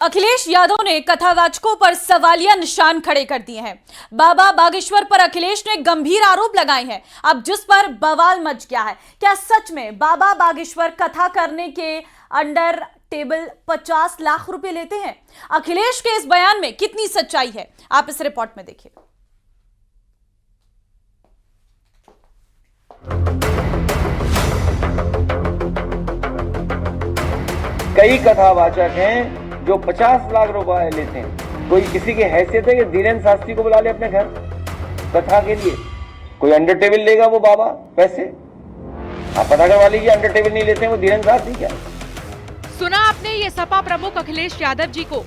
अखिलेश यादव ने कथावाचकों पर सवालिया निशान खड़े कर दिए हैं। बाबा बागेश्वर पर अखिलेश ने गंभीर आरोप लगाए हैं, अब जिस पर बवाल मच गया है। क्या सच में बाबा बागेश्वर कथा करने के अंडर टेबल 50 लाख रुपए लेते हैं? अखिलेश के इस बयान में कितनी सच्चाई है, आप इस रिपोर्ट में देखिए। कई कथावाचक हैं जो 50 लाख रुपए लेते हैं। कोई किसी की हैसियत है कि धीरेन्द्र शास्त्री को बुला ले अपने घर कथा के लिए? कोई अंडर टेबल लेगा वो बाबा पैसे? आप पता करवा लीजिए, अंडर टेबल नहीं लेते हैं वो धीरेन्द्र शास्त्री। क्या सुना आपने ये सपा प्रमुख अखिलेश यादव जी को,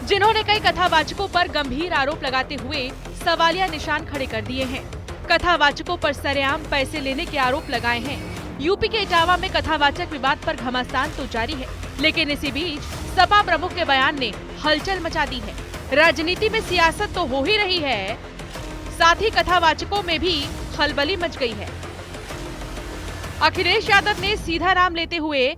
जिन्होंने कई कथावाचकों पर गंभीर आरोप लगाते हुए सवालिया निशान खड़े कर दिए हैं। कथावाचकों पर सरेआम पैसे लेने के आरोप लगाए हैं। यूपी के इटावा में कथावाचक विवाद पर घमासान तो जारी है, लेकिन इसी बीच सपा प्रमुख के बयान ने हलचल मचा दी है। राजनीति में सियासत तो हो ही रही है, साथ ही कथावाचकों में भी खलबली मच गई है। अखिलेश यादव ने सीधा नाम लेते हुए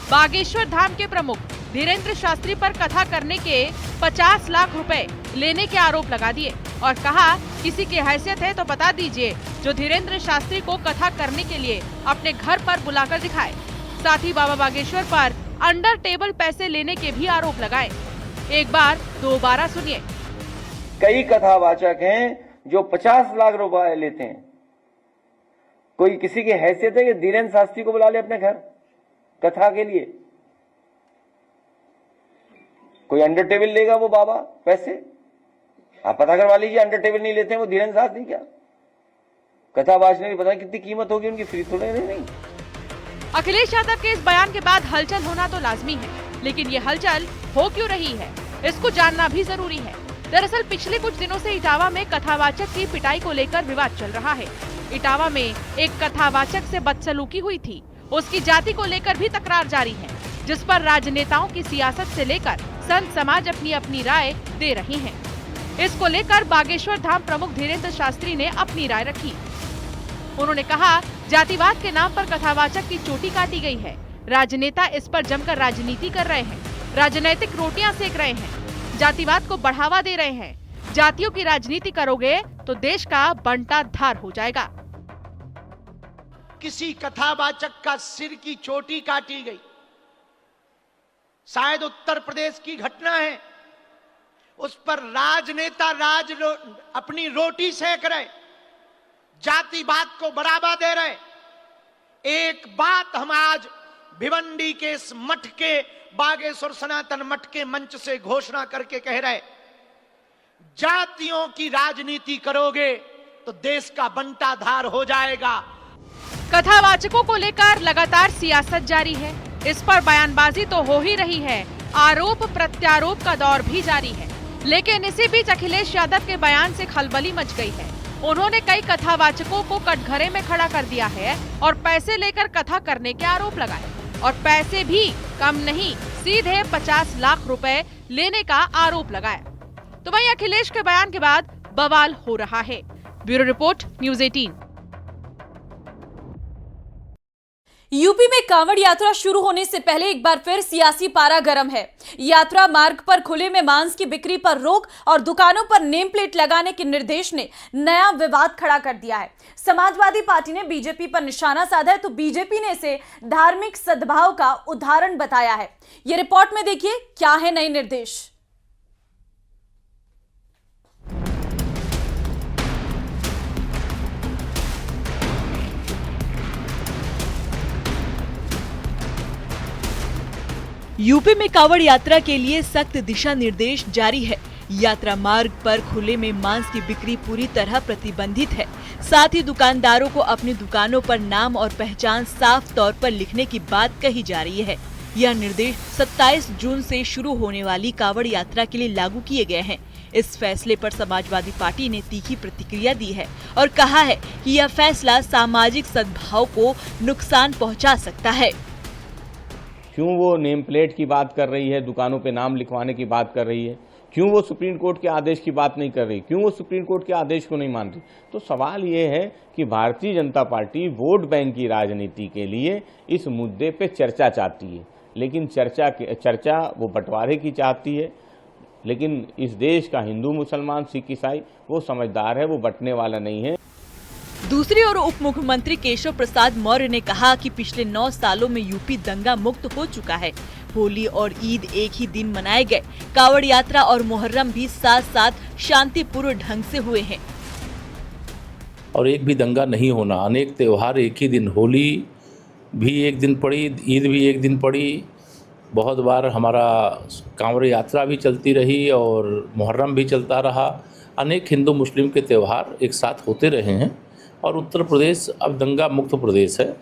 बागेश्वर धाम के प्रमुख धीरेन्द्र शास्त्री पर कथा करने के 50 लाख रुपए लेने के आरोप लगा दिए और कहा, किसी की हैसियत है तो बता दीजिए जो धीरेन्द्र शास्त्री को कथा करने के लिए अपने घर पर बुलाकर दिखाए। साथ ही बाबा बागेश्वर पर अंडर टेबल पैसे लेने के भी आरोप लगाए। एक बार दोबारा सुनिए। कई कथावाचक हैं जो 50 लाख रुपए लेते हैं। कोई किसी की हैसियत है कि धीरेन्द्र शास्त्री को बुला ले अपने घर कथा के लिए? कोई अंडर टेबल लेगा वो बाबा पैसे? आप पता करवा लीजिए, अंडर टेबल नहीं लेते हैं वो धीरेन्द्र शास्त्री। क्या कथावाचने की पता कितनी कीमत होगी उनकी? फ्री थोड़े नहीं। अखिलेश यादव के इस बयान के बाद हलचल होना तो लाजमी है, लेकिन ये हलचल हो क्यों रही है, इसको जानना भी जरूरी है। दरअसल पिछले कुछ दिनों से इटावा में कथावाचक की पिटाई को लेकर विवाद चल रहा है। इटावा में एक कथावाचक से बदसलूकी हुई थी, उसकी जाति को लेकर भी तकरार जारी है, जिस पर राजनेताओं की सियासत से लेकर संत समाज अपनी अपनी राय दे रही है। इसको लेकर बागेश्वर धाम प्रमुख धीरेन्द्र शास्त्री ने अपनी राय रखी। उन्होंने कहा, जातिवाद के नाम पर कथावाचक की चोटी काटी गई है। राजनेता इस पर जमकर राजनीति कर रहे हैं, राजनीतिक रोटियां सेक रहे हैं, जातिवाद को बढ़ावा दे रहे हैं। जातियों की राजनीति करोगे तो देश का बंटा धार हो जाएगा। किसी कथावाचक का सिर की चोटी काटी गई, शायद उत्तर प्रदेश की घटना है। उस पर राजनेता अपनी रोटी सेक रहे, जातिवाद को बढ़ावा दे रहे। एक बात हम आज भिवंडी के इस मठ के, बागेश्वर सनातन मठ के मंच से घोषणा करके कह रहे, जातियों की राजनीति करोगे तो देश का बंटाधार हो जाएगा। कथावाचकों को लेकर लगातार सियासत जारी है, इस पर बयानबाजी तो हो ही रही है, आरोप प्रत्यारोप का दौर भी जारी है। लेकिन इसी बीच अखिलेश यादव के बयान से खलबली मच गई है। उन्होंने कई कथावाचकों को कटघरे में खड़ा कर दिया है और पैसे लेकर कथा करने के आरोप लगाए, और पैसे भी कम नहीं, सीधे 50 लाख रुपए लेने का आरोप लगाया। तो वहीं अखिलेश के बयान के बाद बवाल हो रहा है। Bureau report, news 18। यूपी में कांवड़ यात्रा शुरू होने से पहले एक बार फिर सियासी पारा गर्म है। यात्रा मार्ग पर खुले में मांस की बिक्री पर रोक और दुकानों पर नेम प्लेट लगाने के निर्देश ने नया विवाद खड़ा कर दिया है। समाजवादी पार्टी ने बीजेपी पर निशाना साधा है, तो बीजेपी ने इसे धार्मिक सद्भाव का उदाहरण बताया है। ये रिपोर्ट में देखिए, क्या है नए निर्देश। यूपी में कांवड़ यात्रा के लिए सख्त दिशा निर्देश जारी है। यात्रा मार्ग पर खुले में मांस की बिक्री पूरी तरह प्रतिबंधित है। साथ ही दुकानदारों को अपनी दुकानों पर नाम और पहचान साफ तौर पर लिखने की बात कही जा रही है। यह निर्देश 27 जून से शुरू होने वाली कांवड़ यात्रा के लिए लागू किए गए हैं। इस फैसले पर समाजवादी पार्टी ने तीखी प्रतिक्रिया दी है और कहा है कि यह फैसला सामाजिक सद्भाव को नुकसान पहुँचा सकता है। क्यों वो नेम प्लेट की बात कर रही है, दुकानों पे नाम लिखवाने की बात कर रही है? क्यों वो सुप्रीम कोर्ट के आदेश की बात नहीं कर रही? क्यों वो सुप्रीम कोर्ट के आदेश को नहीं मान रही? तो सवाल ये है कि Bharatiya Janata party vote bank की राजनीति के लिए इस मुद्दे पे चर्चा चाहती है। लेकिन चर्चा वो बंटवारे की चाहती है। लेकिन इस देश का हिंदू, मुसलमान, सिख, ईसाई वो समझदार है, वो बंटने वाला नहीं है। दूसरी ओर उप मुख्यमंत्री केशव प्रसाद मौर्य ने कहा कि पिछले 9 सालों में यूपी दंगा मुक्त हो चुका है। होली और ईद एक ही दिन मनाए गए। कांवड़ यात्रा और मुहर्रम भी साथ साथ शांतिपूर्ण ढंग से हुए हैं। और एक भी दंगा नहीं होना, अनेक त्योहार एक ही दिन, होली भी एक दिन पड़ी, ईद भी एक दिन पड़ी। बहुत बार हमारा कांवड़ यात्रा भी चलती रही और मुहर्रम भी चलता रहा। अनेक हिंदू मुस्लिम के त्यौहार एक साथ होते रहे हैं और उत्तर प्रदेश अब दंगा मुक्त प्रदेश है।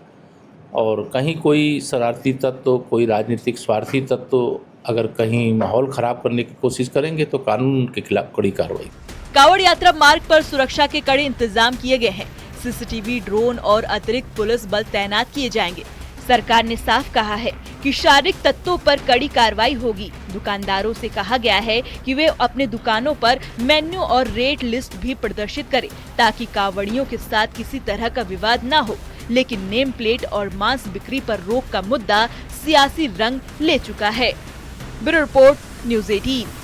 और कहीं कोई शरारती तत्व, कोई राजनीतिक स्वार्थी तत्व अगर कहीं माहौल खराब करने की कोशिश करेंगे तो कानून के खिलाफ कड़ी कार्रवाई। कांवड़ यात्रा मार्ग पर सुरक्षा के कड़े इंतजाम किए गए हैं। सीसीटीवी, ड्रोन और अतिरिक्त पुलिस बल तैनात किए जाएंगे। सरकार ने साफ कहा है कि शारीरिक तत्वों पर कड़ी कार्रवाई होगी। दुकानदारों से कहा गया है कि वे अपने दुकानों पर मेन्यू और रेट लिस्ट भी प्रदर्शित करें ताकि कांवड़ियों के साथ किसी तरह का विवाद न हो। लेकिन नेम प्लेट और मांस बिक्री पर रोक का मुद्दा सियासी रंग ले चुका है। Bureau report, news 18।